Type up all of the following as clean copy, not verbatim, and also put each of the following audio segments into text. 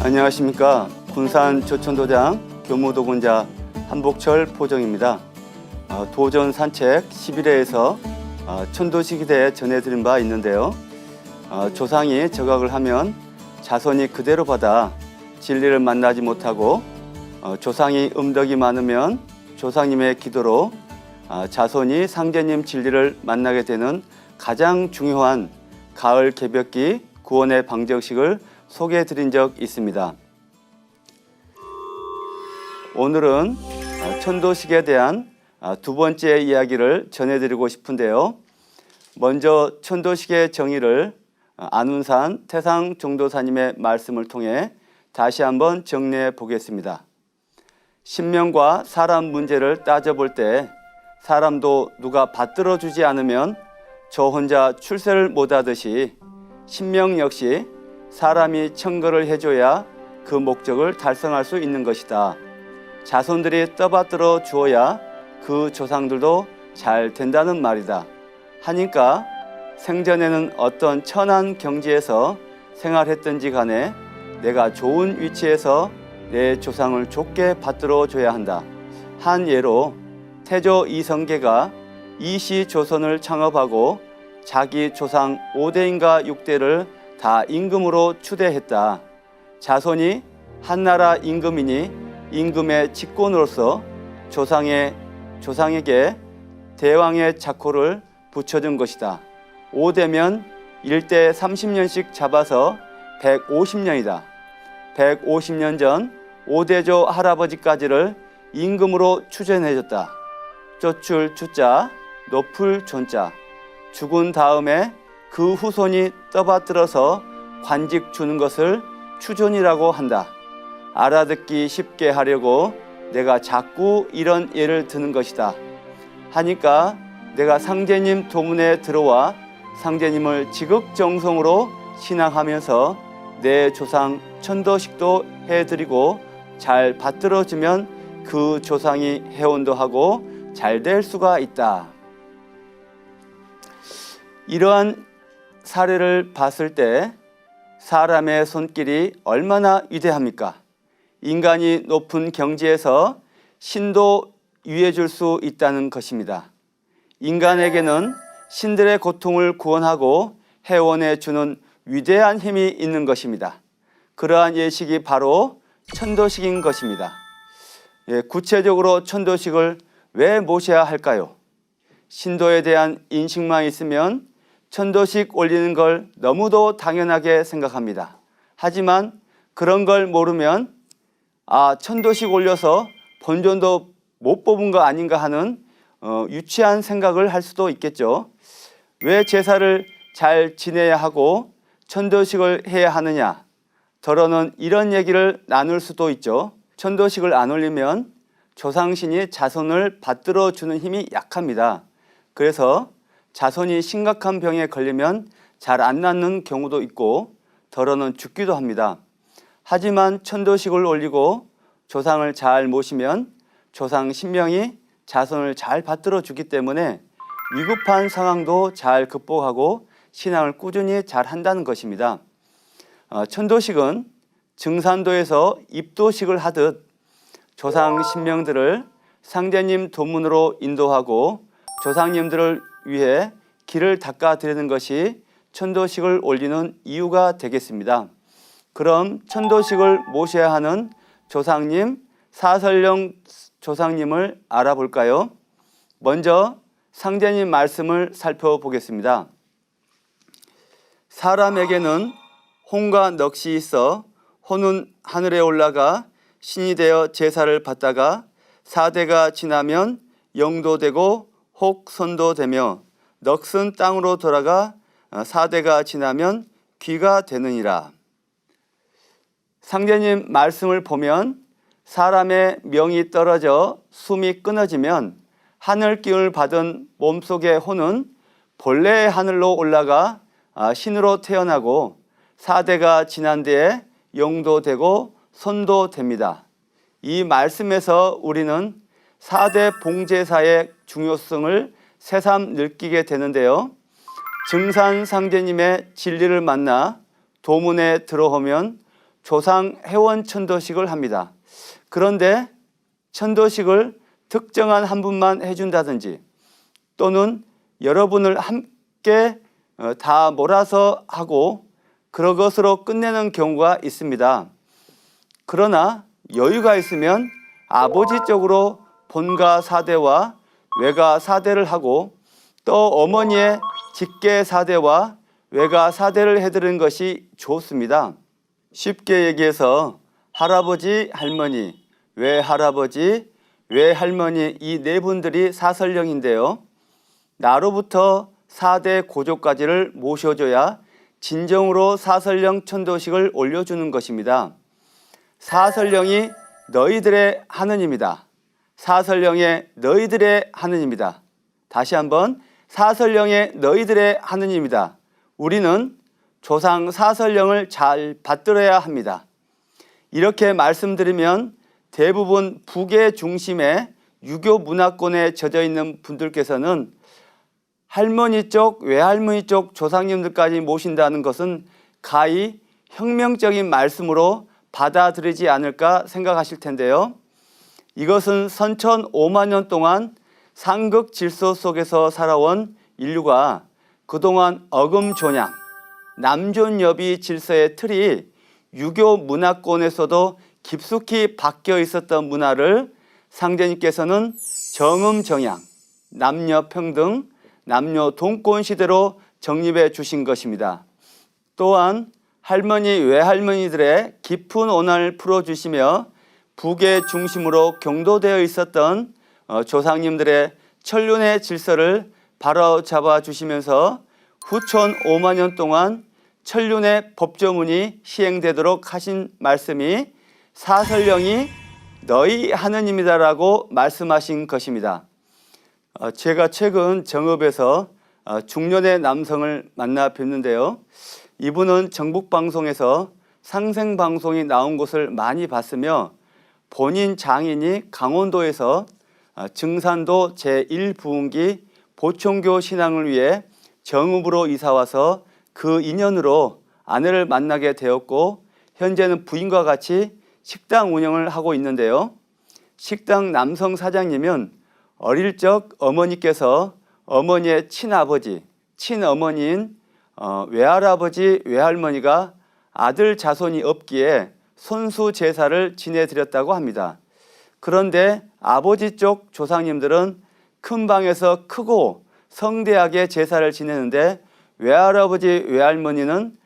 안녕하십니까. 군산 조천도장 교무도군자 한복철 포정입니다. 도전 산책 11회에서 천도식에 대해 전해드린 바 있는데요. 조상이 저각을 하면 자손이 그대로 받아 진리를 만나지 못하고 조상이 음덕이 많으면 조상님의 기도로 자손이 상제님 진리를 만나게 되는 가장 중요한 가을 개벽기 구원의 방정식을 소개해 드린 적 있습니다. 오늘은 천도식에 대한 두 번째 이야기를 전해드리고 싶은데요. 먼저 천도식의 정의를 안운산 태상종도사님의 말씀을 통해 다시 한번 정리해 보겠습니다. 신명과 사람 문제를 따져볼 때 사람도 누가 받들어 주지 않으면 저 혼자 출세를 못하듯이 신명 역시 사람이 청거를 해줘야 그 목적을 달성할 수 있는 것이다. 자손들이 떠받들어 주어야 그 조상들도 잘 된다는 말이다. 하니까 생전에는 어떤 천한 경지에서 생활했든지 간에 내가 좋은 위치에서 내 조상을 좋게 받들어 줘야 한다. 한 예로 태조 이성계가 이시조선을 창업하고 자기 조상 5대인가 6대를 다 임금으로 추대했다. 자손이 한나라 임금이니 임금의 직권으로서 조상에게 대왕의 자코를 붙여준 것이다. 5대면 1대 30년씩 잡아서 150년이다. 150년 전 5대조 할아버지까지를 임금으로 추전해줬다. 쫓을 추자, 높을 존자. 죽은 다음에 그 후손이 떠받들어서 관직 주는 것을 추존이라고 한다. 알아듣기 쉽게 하려고 내가 자꾸 이런 예를 드는 것이다. 하니까 내가 상제님 도문에 들어와 상제님을 지극정성으로 신앙하면서 내 조상 천도식도 해드리고 잘 받들어주면 그 조상이 해온도 잘 될 수가 있다. 이러한 사례를 봤을 때 사람의 손길이 얼마나 위대합니까? 인간이 높은 경지에서 신도 유해줄 수 있다는 것입니다. 인간에게는 신들의 고통을 구원하고 해원해 주는 위대한 힘이 있는 것입니다. 그러한 예식이 바로 천도식인 것입니다. 구체적으로 천도식을 왜 모셔야 할까요? 신도에 대한 인식만 있으면 천도식 올리는 걸 너무도 당연하게 생각합니다. 하지만 그런 걸 모르면 천도식 올려서 본전도 못 뽑은 거 아닌가 하는 유치한 생각을 할 수도 있겠죠. 왜 제사를 잘 지내야 하고 천도식을 해야 하느냐? 더러는 이런 얘기를 나눌 수도 있죠. 천도식을 안 올리면 조상신이 자손을 받들어 주는 힘이 약합니다. 그래서 자손이 심각한 병에 걸리면 잘 안 낫는 경우도 있고 더러는 죽기도 합니다. 하지만 천도식을 올리고 조상을 잘 모시면 조상 신명이 자손을 잘 받들어 주기 때문에 위급한 상황도 잘 극복하고 신앙을 꾸준히 잘 한다는 것입니다. 천도식은 증산도에서 입도식을 하듯 조상 신명들을 상제님 도문으로 인도하고 조상님들을 위해 길을 닦아드리는 것이 천도식을 올리는 이유가 되겠습니다. 그럼 천도식을 모셔야 하는 조상님, 사설령 조상님을 알아볼까요? 먼저 상제님 말씀을 살펴보겠습니다. 사람에게는 혼과 넋이 있어 혼은 하늘에 올라가 신이 되어 제사를 받다가 4대가 지나면 영도 되고 혹 손도 되며 넋은 땅으로 돌아가 4대가 지나면 귀가 되느니라. 상제님 말씀을 보면 사람의 명이 떨어져 숨이 끊어지면 하늘 기운을 받은 몸속의 혼은 본래의 하늘로 올라가 신으로 태어나고 4대가 지난 뒤에 영도 되고 손도 됩니다. 이 말씀에서 우리는 4대 봉제사의 중요성을 새삼 느끼게 되는데요. 증산 상제님의 진리를 만나 도문에 들어오면 조상 회원 천도식을 합니다. 그런데 천도식을 특정한 한 분만 해준다든지 또는 여러분을 함께 다 몰아서 하고 그런 것으로 끝내는 경우가 있습니다. 그러나 여유가 있으면 아버지 쪽으로 본가 사대와 외가 사대를 하고 또 어머니의 직계 사대와 외가 사대를 해드리는 것이 좋습니다. 쉽게 얘기해서 할아버지, 할머니, 외할아버지, 외할머니 이 네 분들이 사설령인데요. 나로부터 4대 고조까지를 모셔줘야 진정으로 사설령 천도식을 올려주는 것입니다. 사설령이 너희들의 하느님이다. 사설령의 너희들의 하느님이다. 다시 한번 사설령의 너희들의 하느님이다. 우리는 조상 사설령을 잘 받들어야 합니다. 이렇게 말씀드리면 대부분 북의 중심에 유교 문화권에 젖어 있는 분들께서는 할머니 쪽, 외할머니 쪽 조상님들까지 모신다는 것은 가히 혁명적인 말씀으로 받아들이지 않을까 생각하실 텐데요. 이것은 선천 5만 년 동안 상극 질서 속에서 살아온 인류가 그동안 어금존양, 남존여비 질서의 틀이 유교 문화권에서도 깊숙이 박혀 있었던 문화를 상제님께서는 정음정양, 남녀평등, 남녀동권 시대로 정립해 주신 것입니다. 또한 할머니, 외할머니들의 깊은 오난을 풀어주시며 북의 중심으로 경도되어 있었던 조상님들의 천륜의 질서를 바로잡아 주시면서 후천 5만 년 동안 천륜의 법조문이 시행되도록 하신 말씀이 사설령이 너희 하느님이다라고 말씀하신 것입니다. 제가 최근 정읍에서 중년의 남성을 만나 뵙는데요. 이분은 전국방송에서 상생방송이 나온 곳을 많이 봤으며 본인 장인이 강원도에서 증산도 제1부흥기 보총교 신앙을 위해 정읍으로 이사와서 그 인연으로 아내를 만나게 되었고 현재는 부인과 같이 식당 운영을 하고 있는데요. 식당 남성 사장님은 어릴 적 어머니께서 어머니의 친아버지, 친어머니인 외할아버지, 외할머니가 아들 자손이 없기에 손수 제사를 지내드렸다고 합니다. 그런데 아버지 쪽 조상님들은 큰 방에서 크고 성대하게 제사를 지내는데 외할아버지, 외할머니는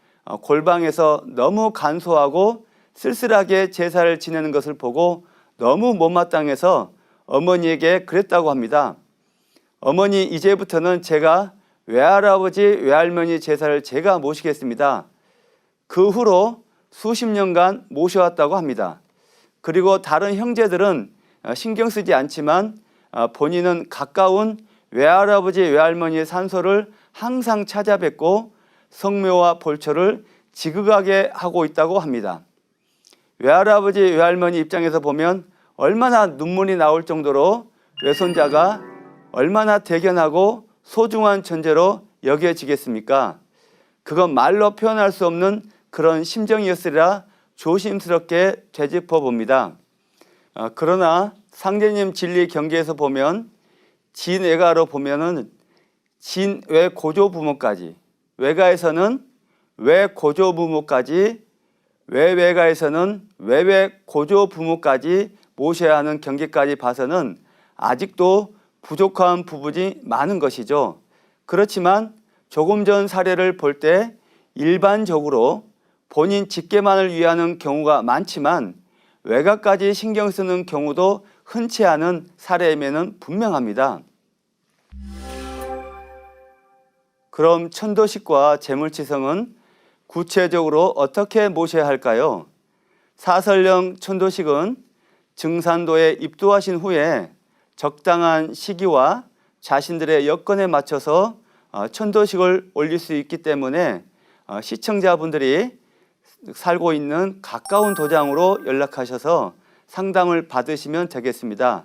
골방에서 너무 간소하고 쓸쓸하게 제사를 지내는 것을 보고 너무 못마땅해서 어머니에게 그랬다고 합니다. 어머니, 이제부터는 제가 외할아버지, 외할머니 제사를 제가 모시겠습니다. 그 후로 수십 년간 모셔왔다고 합니다. 그리고 다른 형제들은 신경 쓰지 않지만 본인은 가까운 외할아버지, 외할머니의 산소를 항상 찾아뵙고 성묘와 볼초를 지극하게 하고 있다고 합니다. 외할아버지, 외할머니 입장에서 보면 얼마나 눈물이 나올 정도로 외손자가 얼마나 대견하고 소중한 존재로 여겨지겠습니까? 그건 말로 표현할 수 없는 그런 심정이었으리라 조심스럽게 되짚어 봅니다. 그러나 상제님 진리 경계에서 보면 진외가로 보면은 진외 고조 부모까지, 외가에서는 외 고조 부모까지, 외외가에서는 외외 고조 부모까지 모셔야 하는 경계까지 봐서는 아직도 부족한 부분이 많은 것이죠. 그렇지만 조금 전 사례를 볼 때 일반적으로 본인 직계만을 위하는 경우가 많지만 외가까지 신경 쓰는 경우도 흔치 않은 사례임에는 분명합니다. 그럼 천도식과 제물치성은 구체적으로 어떻게 모셔야 할까요? 사설령 천도식은 증산도에 입도하신 후에 적당한 시기와 자신들의 여건에 맞춰서 천도식을 올릴 수 있기 때문에 시청자분들이 살고 있는 가까운 도장으로 연락하셔서 상담을 받으시면 되겠습니다.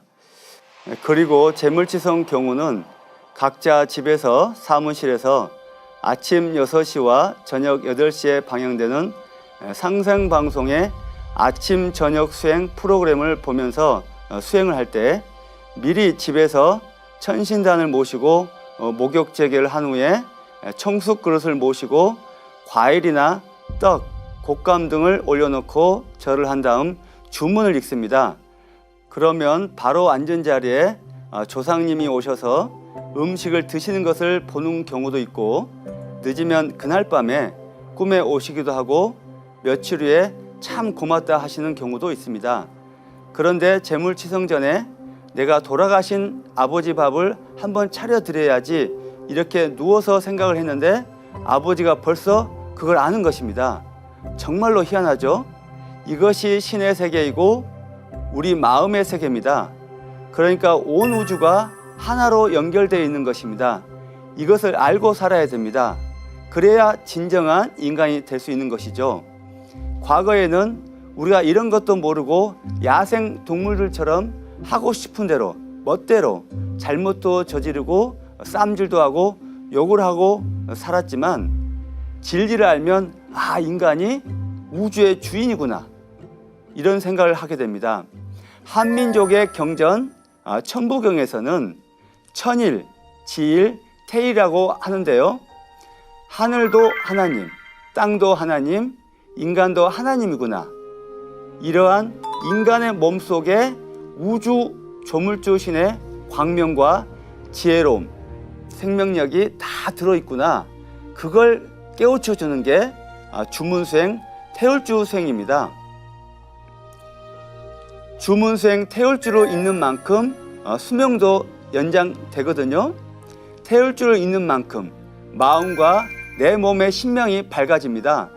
그리고 제물치성 경우는 각자 집에서 사무실에서 아침 6시와 저녁 8시에 방영되는 상생방송의 아침 저녁 수행 프로그램을 보면서 수행을 할 때 미리 집에서 천신단을 모시고 목욕 재개를 한 후에 청숙 그릇을 모시고 과일이나 떡, 곶감 등을 올려놓고 절을 한 다음 주문을 읽습니다. 그러면 바로 앉은 자리에 조상님이 오셔서 음식을 드시는 것을 보는 경우도 있고, 늦으면 그날 밤에 꿈에 오시기도 하고 며칠 후에 참 고맙다 하시는 경우도 있습니다. 그런데 재물치성 전에 내가 돌아가신 아버지 밥을 한번 차려드려야지 이렇게 누워서 생각을 했는데 아버지가 벌써 그걸 아는 것입니다. 정말로 희한하죠? 이것이 신의 세계이고 우리 마음의 세계입니다. 그러니까 온 우주가 하나로 연결되어 있는 것입니다. 이것을 알고 살아야 됩니다. 그래야 진정한 인간이 될 수 있는 것이죠. 과거에는 우리가 이런 것도 모르고 야생 동물들처럼 하고 싶은 대로 멋대로 잘못도 저지르고 쌈질도 하고 욕을 하고 살았지만, 진리를 알면 인간이 우주의 주인이구나, 이런 생각을 하게 됩니다. 한민족의 경전 천부경에서는 천일, 지일, 태일이라고 하는데요. 하늘도 하나님, 땅도 하나님, 인간도 하나님이구나. 이러한 인간의 몸속에 우주 조물주 신의 광명과 지혜로움, 생명력이 다 들어있구나. 그걸 깨우쳐 주는 게 주문수행, 태울주 수행입니다. 주문수행, 태울주를 읽는 만큼 수명도 연장되거든요. 태울주를 읽는 만큼 마음과 내 몸의 신명이 밝아집니다.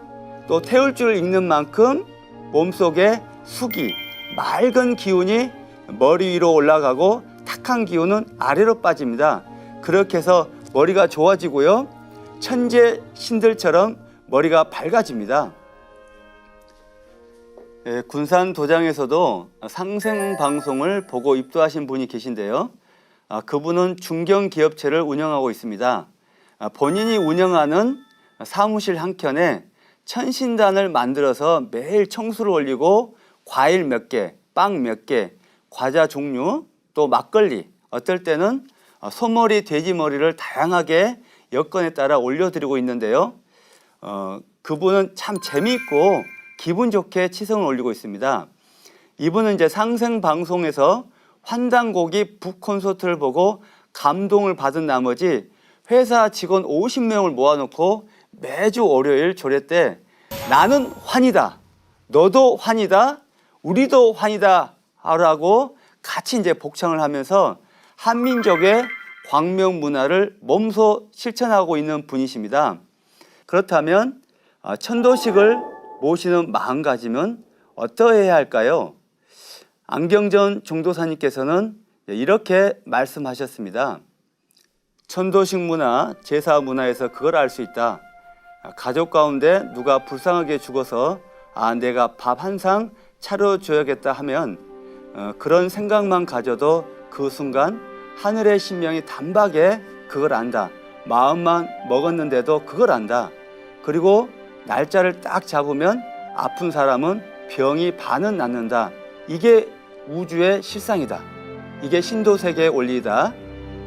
또 태울주를 읽는 만큼 몸속에 숙이, 맑은 기운이 머리 위로 올라가고 탁한 기운은 아래로 빠집니다. 그렇게 해서 머리가 좋아지고요, 천재 신들처럼 머리가 밝아집니다. 군산 도장에서도 상생방송을 보고 입도하신 분이 계신데요. 그분은 중견기업체를 운영하고 있습니다. 본인이 운영하는 사무실 한켠에 천신단을 만들어서 매일 청수를 올리고 과일 몇 개, 빵 몇 개, 과자 종류, 또 막걸리, 어떨 때는 소머리, 돼지머리를 다양하게 여건에 따라 올려드리고 있는데요. 그분은 참 재미있고 기분 좋게 치성을 올리고 있습니다. 이분은 이제 상생방송에서 환단고기 북콘서트를 보고 감동을 받은 나머지 회사 직원 50명을 모아놓고 매주 월요일 조례 때 나는 환이다, 너도 환이다, 우리도 환이다 하라고 같이 이제 복창을 하면서 한민족의 광명 문화를 몸소 실천하고 있는 분이십니다. 그렇다면 천도식을 모시는 마음가짐은 어떠해야 할까요? 안경전 종도사님께서는 이렇게 말씀하셨습니다. 천도식 문화, 제사 문화에서 그걸 알 수 있다. 가족 가운데 누가 불쌍하게 죽어서 내가 밥 한 상 차려줘야겠다 하면 그런 생각만 가져도 그 순간 하늘의 신명이 단박에 그걸 안다. 마음만 먹었는데도 그걸 안다. 그리고 날짜를 딱 잡으면 아픈 사람은 병이 반은 낫는다. 이게 우주의 실상이다. 이게 신도세계의 원리다.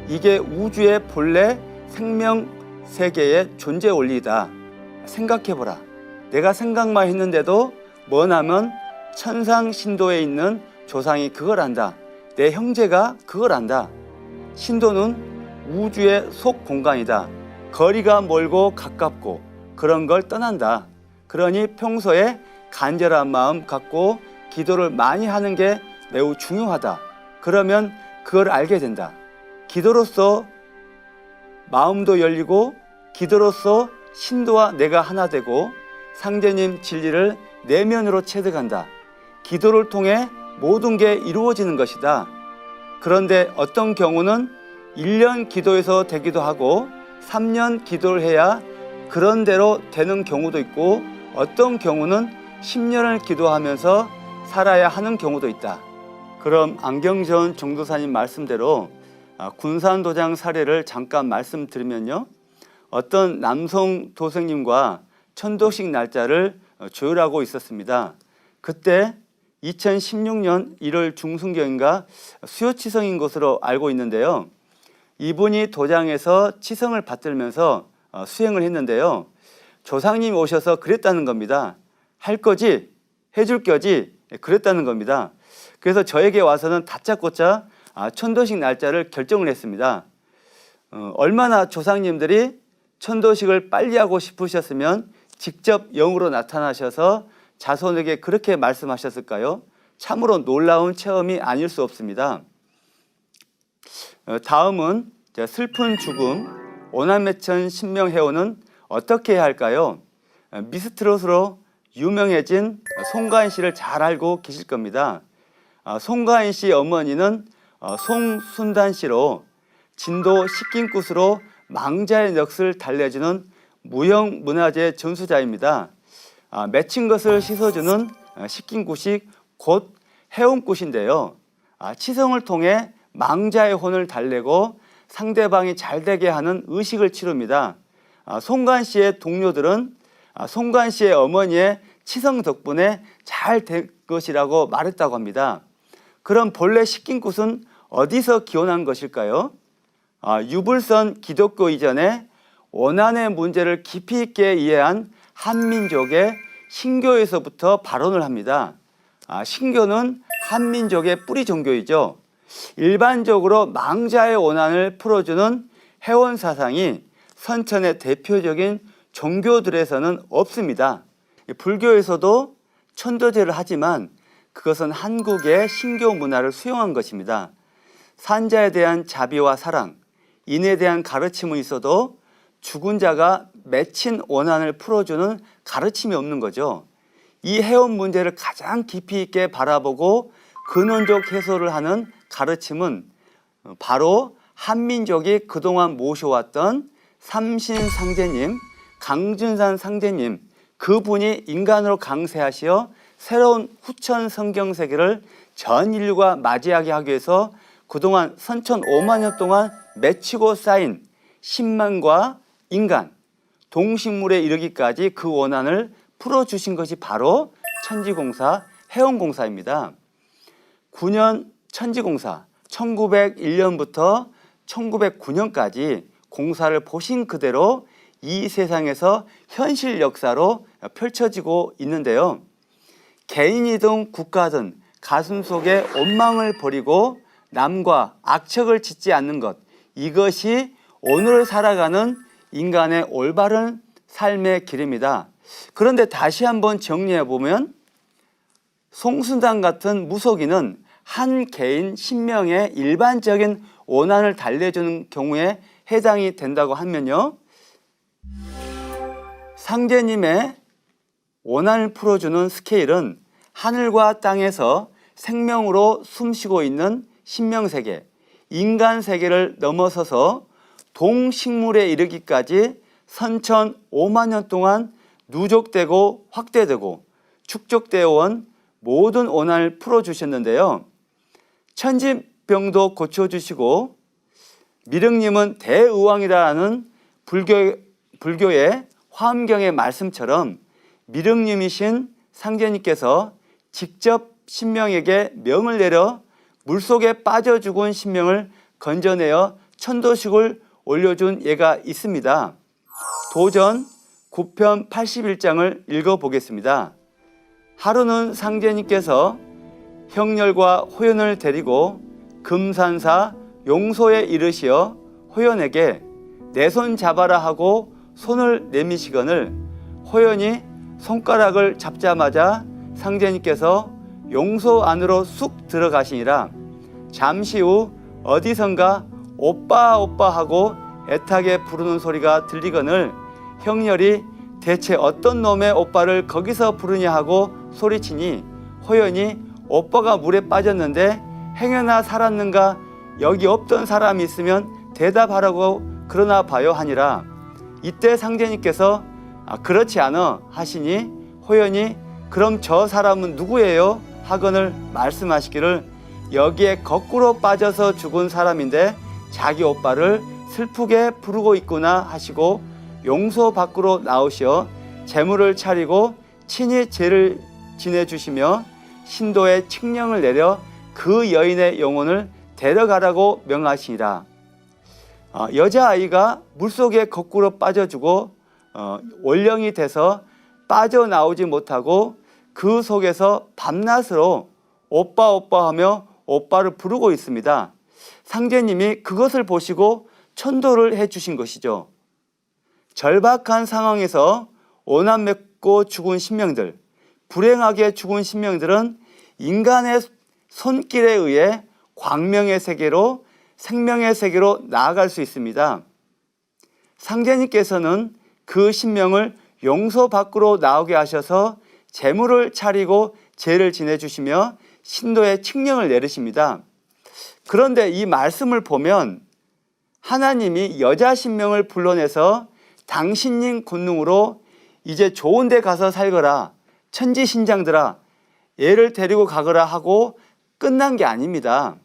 이게 우주의 본래 생명세계의 존재 원리다. 생각해보라. 내가 생각만 했는데도 머나먼 천상신도에 있는 조상이 그걸 안다. 내 형제가 그걸 안다. 신도는 우주의 속공간이다. 거리가 멀고 가깝고 그런 걸 떠난다. 그러니 평소에 간절한 마음 갖고 기도를 많이 하는 게 매우 중요하다. 그러면 그걸 알게 된다. 기도로서 마음도 열리고 기도로서 신도와 내가 하나 되고 상제님 진리를 내면으로 체득한다. 기도를 통해 모든 게 이루어지는 것이다. 그런데 어떤 경우는 1년 기도해서 되기도 하고 3년 기도를 해야 그런 대로 되는 경우도 있고, 어떤 경우는 10년을 기도하면서 살아야 하는 경우도 있다. 그럼 안경전 종도사님 말씀대로 군산도장 사례를 잠깐 말씀드리면요, 어떤 남성 도생님과 천도식 날짜를 조율하고 있었습니다. 그때 2016년 1월 중순경인가 수요치성인 것으로 알고 있는데요. 이분이 도장에서 치성을 받들면서 수행을 했는데요. 조상님이 오셔서 그랬다는 겁니다. 할 거지? 해줄 거지? 그랬다는 겁니다. 그래서 저에게 와서는 다짜고짜 천도식 날짜를 결정을 했습니다. 얼마나 조상님들이 천도식을 빨리 하고 싶으셨으면 직접 영으로 나타나셔서 자손에게 그렇게 말씀하셨을까요? 참으로 놀라운 체험이 아닐 수 없습니다. 다음은 슬픈 죽음, 오남매천 신명해오는 어떻게 해야 할까요? 미스트롯으로 유명해진 송가인 씨를 잘 알고 계실 겁니다. 송가인 씨 어머니는 송순단 씨로 진도 식긴굿으로 망자의 넋을 달래주는 무형문화재 전수자입니다. 맺힌 것을 씻어주는 식긴굿이 곧 해온굿인데요. 치성을 통해 망자의 혼을 달래고 상대방이 잘되게 하는 의식을 치릅니다. 송간 씨의 동료들은 송간 씨의 어머니의 치성 덕분에 잘 될 것이라고 말했다고 합니다. 그럼 본래 식긴굿은 어디서 기원한 것일까요? 유불선 기독교 이전에 원한의 문제를 깊이 있게 이해한 한민족의 신교에서부터 발원을 합니다. 신교는 한민족의 뿌리 종교이죠. 일반적으로 망자의 원한을 풀어주는 해원 사상이 선천의 대표적인 종교들에서는 없습니다. 불교에서도 천도제를 하지만 그것은 한국의 신교 문화를 수용한 것입니다. 산자에 대한 자비와 사랑, 인에 대한 가르침은 있어도 죽은 자가 맺힌 원한을 풀어주는 가르침이 없는 거죠. 이 해원 문제를 가장 깊이 있게 바라보고 근원적 해소를 하는 가르침은 바로 한민족이 그동안 모셔왔던 삼신상제님, 강준산 상제님, 그분이 인간으로 강세하시어 새로운 후천 성경 세계를 전 인류가 맞이하게 하기 위해서 그동안 선천 5만 년 동안 맺히고 쌓인 신만과 인간, 동식물에 이르기까지 그 원한을 풀어주신 것이 바로 천지공사, 해원공사입니다. 9년 천지공사, 1901년부터 1909년까지 공사를 보신 그대로 이 세상에서 현실 역사로 펼쳐지고 있는데요. 개인이든 국가든 가슴 속에 원망을 버리고 남과 악척을 짓지 않는 것, 이것이 오늘을 살아가는 인간의 올바른 삶의 길입니다. 그런데 다시 한번 정리해 보면 송순단 같은 무속인은 한 개인 신명의 일반적인 원한을 달래주는 경우에 해당이 된다고 하면요, 상제님의 원한을 풀어주는 스케일은 하늘과 땅에서 생명으로 숨쉬고 있는 신명세계, 인간세계를 넘어서서 동식물에 이르기까지 선천 5만 년 동안 누적되고 확대되고 축적되어 온 모든 원한을 풀어주셨는데요. 천지병도 고쳐주시고 미륵님은 대의왕이라는 불교의 화엄경의 말씀처럼 미륵님이신 상제님께서 직접 신명에게 명을 내려 물속에 빠져 죽은 신명을 건져내어 천도식을 올려준 예가 있습니다. 도전 9편 81장을 읽어보겠습니다. 하루는 상제님께서 형렬과 호연을 데리고 금산사 용소에 이르시어 호연에게 내 손 잡아라 하고 손을 내미시거늘 호연이 손가락을 잡자마자 상제님께서 용소 안으로 쑥 들어가시니라. 잠시 후 어디선가 오빠 오빠 하고 애타게 부르는 소리가 들리거늘 형렬이 대체 어떤 놈의 오빠를 거기서 부르냐 하고 소리치니 호연이 오빠가 물에 빠졌는데 행여나 살았는가 여기 없던 사람이 있으면 대답하라고 그러나 봐요 하니라. 이때 상제님께서 그렇지 않아 하시니 호연이 그럼 저 사람은 누구예요? 하거늘 말씀하시기를 여기에 거꾸로 빠져서 죽은 사람인데 자기 오빠를 슬프게 부르고 있구나 하시고 용소 밖으로 나오시어 재물을 차리고 친히 죄를 지내주시며 신도의 칙령을 내려 그 여인의 영혼을 데려가라고 명하시니라. 여자아이가 물속에 거꾸로 빠져주고 원령이 돼서 빠져나오지 못하고 그 속에서 밤낮으로 오빠 오빠 하며 오빠를 부르고 있습니다. 상제님이 그것을 보시고 천도를 해주신 것이죠. 절박한 상황에서 오남 맺고 죽은 신명들, 불행하게 죽은 신명들은 인간의 손길에 의해 광명의 세계로, 생명의 세계로 나아갈 수 있습니다. 상제님께서는 그 신명을 용서 밖으로 나오게 하셔서 제물을 차리고 제를 지내주시며 신도의 칙령을 내리십니다. 그런데 이 말씀을 보면 하나님이 여자 신명을 불러내서 당신님 권능으로 이제 좋은 데 가서 살거라, 천지신장들아, 얘를 데리고 가거라 하고 끝난 게 아닙니다.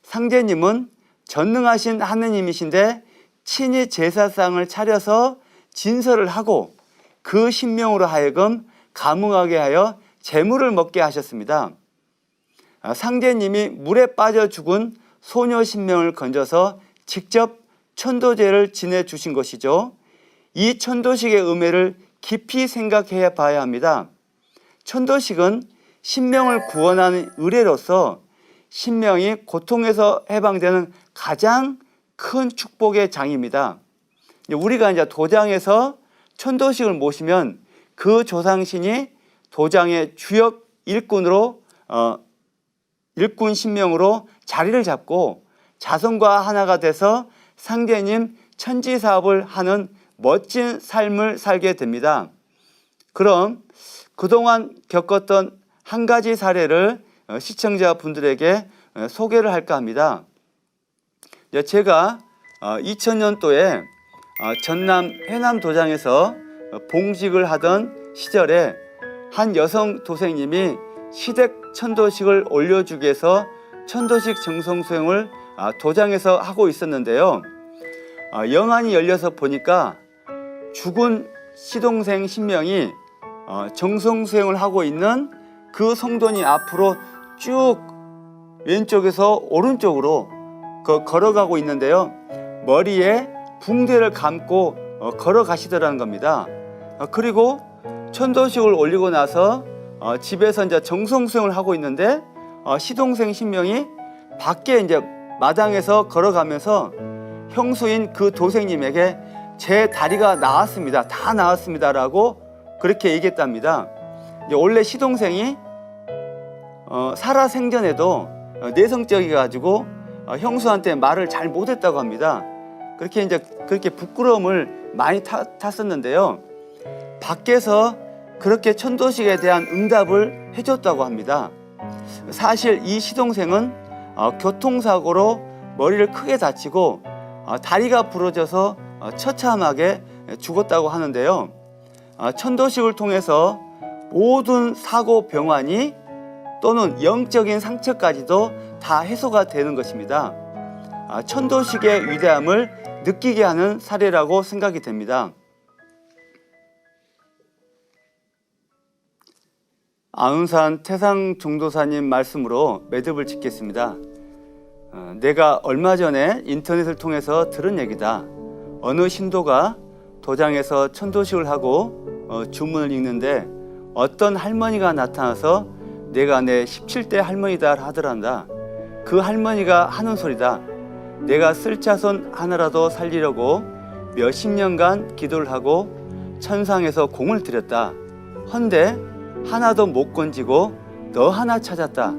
상제님은 전능하신 하느님이신데 친히 제사상을 차려서 진설을 하고 그 신명으로 하여금 감흥하게 하여 제물을 먹게 하셨습니다. 상제님이 물에 빠져 죽은 소녀 신명을 건져서 직접 천도제를 지내주신 것이죠. 이 천도식의 의미를 깊이 생각해 봐야 합니다. 천도식은 신명을 구원하는 의례로서 신명이 고통에서 해방되는 가장 큰 축복의 장입니다. 우리가 이제 도장에서 천도식을 모시면 그 조상신이 도장의 주역 일꾼으로 일꾼 신명으로 자리를 잡고 자손과 하나가 돼서 상제님 천지 사업을 하는 멋진 삶을 살게 됩니다. 그럼 그동안 겪었던 한 가지 사례를 시청자분들에게 소개를 할까 합니다. 제가 2000년도에 전남 해남 도장에서 봉직을 하던 시절에 한 여성 도생님이 시댁 천도식을 올려주기 위해서 천도식 정성 수행을 도장에서 하고 있었는데요. 영안이 열려서 보니까 죽은 시동생 신명이 정성 수행을 하고 있는 그 성도니 앞으로 쭉 왼쪽에서 오른쪽으로 걸어가고 있는데요. 머리에 붕대를 감고 걸어가시더라는 겁니다. 그리고 천도식을 올리고 나서 집에서 이제 정성 수행을 하고 있는데 시동생 신명이 밖에 이제 마당에서 걸어가면서 형수인 그 도생님에게 제 다리가 나았습니다. 다 나았습니다라고 그렇게 얘기했답니다. 원래 시동생이 살아생전에도 내성적이 가지고 형수한테 말을 잘 못했다고 합니다. 그렇게 부끄러움을 많이 탔었는데요. 밖에서 그렇게 천도식에 대한 응답을 해줬다고 합니다. 사실 이 시동생은 교통사고로 머리를 크게 다치고 다리가 부러져서 처참하게 죽었다고 하는데요. 천도식을 통해서 모든 사고 병환이 또는 영적인 상처까지도 다 해소가 되는 것입니다. 천도식의 위대함을 느끼게 하는 사례라고 생각이 됩니다. 아운산 태상 종도사님 말씀으로 매듭을 짓겠습니다. 내가 얼마 전에 인터넷을 통해서 들은 얘기다. 어느 신도가 도장에서 천도식을 하고 주문을 읽는데 어떤 할머니가 나타나서 내가 내 17대 할머니다 하더란다. 그 할머니가 하는 소리다. 내가 쓸 자손 하나라도 살리려고 몇십 년간 기도를 하고 천상에서 공을 들였다. 헌데 하나도 못 건지고 너 하나 찾았다.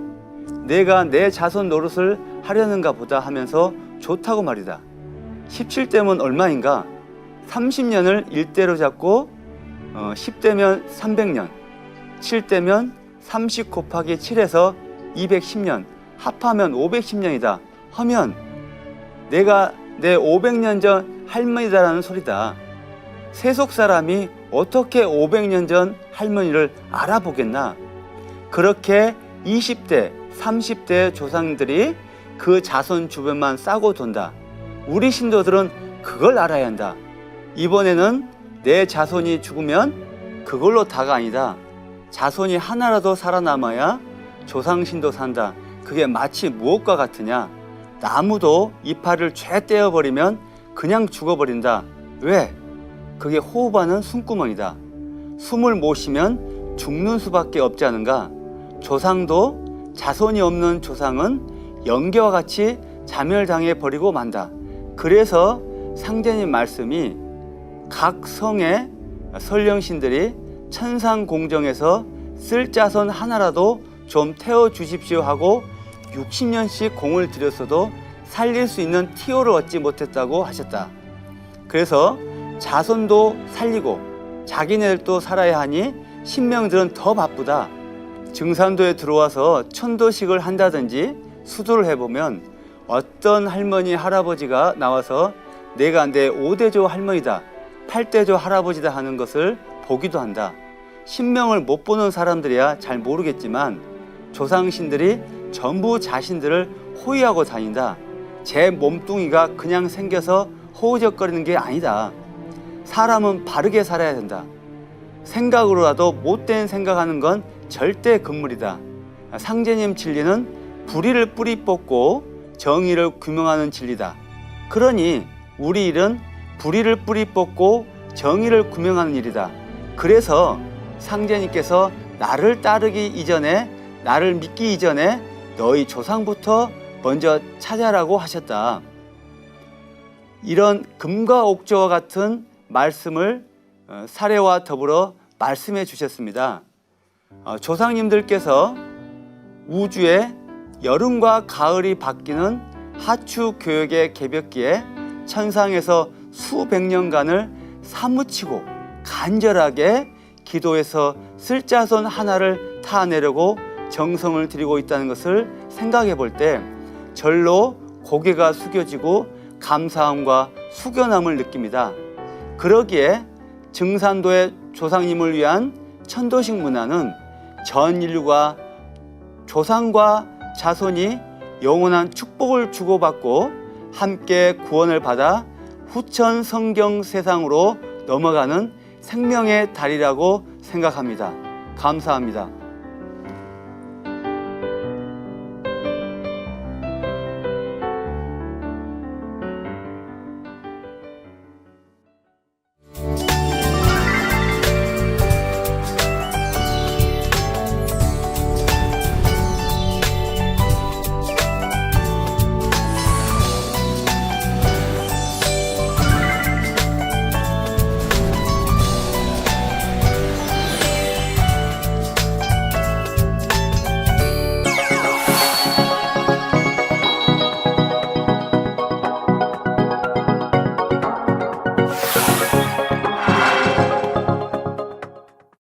내가 내 자손 노릇을 하려는가 보다 하면서 좋다고 말이다. 17대면 얼마인가? 30년을 1대로 잡고 10대면 300년, 7대면 30 곱하기 7에서 210년, 합하면 510년이다 하면 내가 내 500년 전 할머니다라는 소리다. 세속 사람이 어떻게 500년 전 할머니를 알아보겠나? 그렇게 20대, 30대 조상들이 그 자손 주변만 싸고 돈다. 우리 신도들은 그걸 알아야 한다. 이번에는 내 자손이 죽으면 그걸로 다가 아니다. 자손이 하나라도 살아남아야 조상신도 산다. 그게 마치 무엇과 같으냐? 나무도 이파리를 죄 떼어버리면 그냥 죽어버린다. 왜? 그게 호흡하는 숨구멍이다. 숨을 못 쉬면 죽는 수밖에 없지 않은가? 조상도 자손이 없는 조상은 영계와 같이 자멸당해 버리고 만다. 그래서 상제님 말씀이 각 성의 선령신들이 천상공정에서 쓸 자손 하나라도 좀 태워주십시오 하고 60년씩 공을 들였어도 살릴 수 있는 티오를 얻지 못했다고 하셨다. 그래서 자손도 살리고 자기네들도 살아야 하니 신명들은 더 바쁘다. 증산도에 들어와서 천도식을 한다든지 수도를 해보면 어떤 할머니 할아버지가 나와서 내가 내 5대조 할머니다 8대조 할아버지다 하는 것을 보기도 한다. 신명을 못 보는 사람들이야 잘 모르겠지만 조상신들이 전부 자신들을 호위하고 다닌다. 제 몸뚱이가 그냥 생겨서 허우적거리는 게 아니다. 사람은 바르게 살아야 된다. 생각으로라도 못된 생각하는 건 절대 금물이다. 상제님 진리는 불의를 뿌리 뽑고 정의를 규명하는 진리다. 그러니 우리 일은 불의를 뿌리 뽑고 정의를 규명하는 일이다. 그래서 상제님께서 나를 따르기 이전에, 나를 믿기 이전에 너희 조상부터 먼저 찾아라고 하셨다. 이런 금과 옥조와 같은 말씀을 사례와 더불어 말씀해 주셨습니다. 조상님들께서 우주에 여름과 가을이 바뀌는 하추 교역의 개벽기에 천상에서 수백 년간을 사무치고 간절하게 기도해서 쓸 자손 하나를 타내려고 정성을 들이고 있다는 것을 생각해 볼 때 절로 고개가 숙여지고 감사함과 숙연함을 느낍니다. 그러기에 증산도의 조상님을 위한 천도식 문화는 전 인류가 조상과 자손이 영원한 축복을 주고받고 함께 구원을 받아 후천 성경 세상으로 넘어가는 생명의 달이라고 생각합니다. 감사합니다.